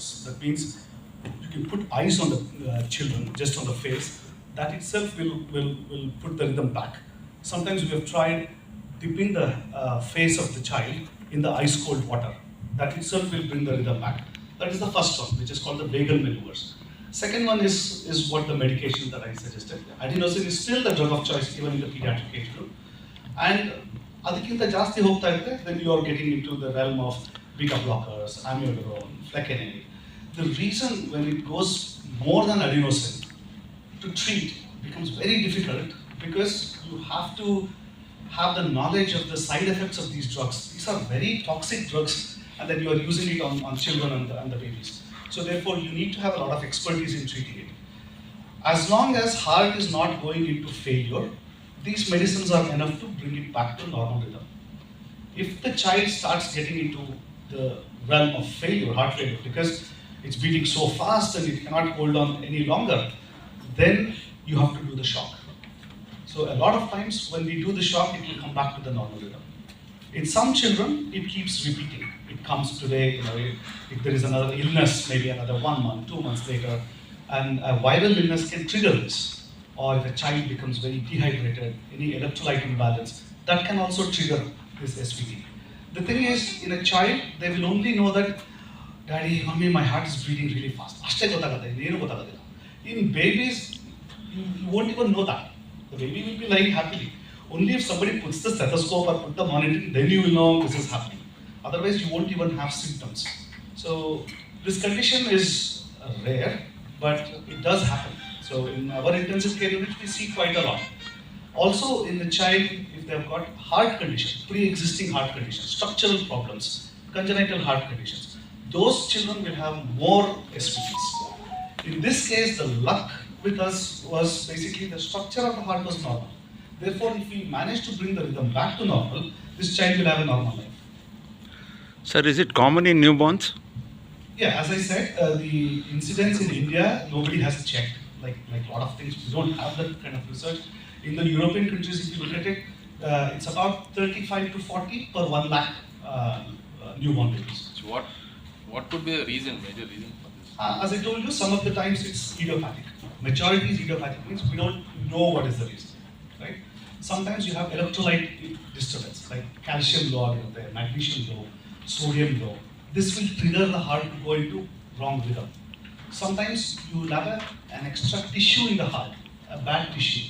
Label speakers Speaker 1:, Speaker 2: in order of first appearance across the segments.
Speaker 1: blockers. That means you can put ice on the children, just on the face. That itself will put the rhythm back. Sometimes we have tried dipping the face of the child in the ice cold water. That itself will bring the rhythm back. That is the first one, which is called the vagal maneuvers. Second one is what the medication that I suggested. Adenosine is still the drug of choice even in the pediatric age group. And ಅದಕ್ಕಿಂತ ಜಾಸ್ತಿ ಹೋಗ್ತಾ ಇದ್ರೆ then you are getting into the realm of beta blockers, amiodarone, flecainide. The reason when it goes more than adenosine to treat becomes very difficult because you have to have the knowledge of the side effects of these drugs. These are very toxic drugs and then you are using it on children and the babies. So therefore you need to have a lot of expertise in treating it. As long as heart is not going into failure, these medicines are enough to bring it back to normal rhythm. If the child starts getting into the realm of failure, heart failure, because it's beating so fast and it cannot hold on any longer, then you have to do the shock. So a lot of times when we do the shock, it will come back to the normal rhythm. In some children, it keeps repeating. It comes today, if there is another illness, maybe another 1 month, 2 months later, and a viral illness can trigger this. Or if a child becomes very dehydrated, any electrolyte imbalance, that can also trigger this SVT. The thing is, in a child, they will only know that, Daddy, Mommy, my heart is beating really fast. In babies, you won't even know that. The baby will be lying happily. Only if somebody puts the stethoscope or put the monitoring, then you will know this is happening. Otherwise, you won't even have symptoms. So this condition is rare, but it does happen. So in our intensive care unit, we see quite a lot. Also in the child, if they have got heart conditions, pre-existing heart conditions, structural problems, congenital heart conditions, those children will have more SVTs. In this case, the luck with us was basically the structure of the heart was normal. Therefore, if we manage to bring the rhythm back to normal, this child will have a normal life.
Speaker 2: Sir, is it common in newborns?
Speaker 1: Yeah, as I said, the incidence in India, nobody has checked. Like a lot of things, we don't have that kind of research. In the European countries, if you look at it, it's about 35 to 40 per 1 lakh newborn babies.
Speaker 3: So what could be the major reason for this?
Speaker 1: As I told you, some of the times it's idiopathic. Majority is idiopathic, means we don't know what is the reason, right? Sometimes you have electrolyte disturbance, like calcium low, magnesium low, sodium low. This will trigger the heart to go into wrong rhythm. Sometimes you will have an extra tissue in the heart, a bad tissue.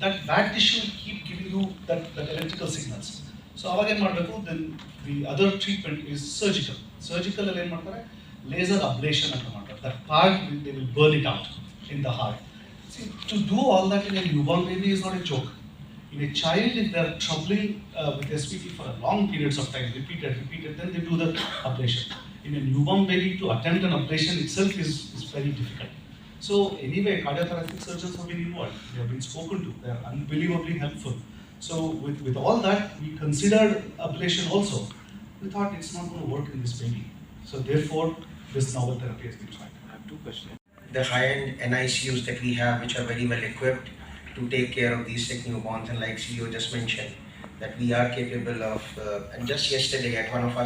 Speaker 1: That bad tissue will keep giving you that electrical signals. So then the other treatment is surgical. Surgical laser ablation. That part they will burn it out in the heart. See, to do all that in a newborn baby is not a joke. In a child, if they are troubling with SVT for a long periods of time, repeated, then they do the ablation. In a newborn baby, to attempt an ablation itself is very difficult. So anyway, cardiothoracic surgeons have been involved. They have been spoken to. They are unbelievably helpful. So with all that, we considered ablation also. We thought it's not going to work in this baby. So therefore, this novel therapy has been tried.
Speaker 3: I have 2 questions.
Speaker 4: The high-end NICUs that we have, which are very well equipped to take care of these sick newborns, and like CEO just mentioned, that we are capable of, and just yesterday at one of our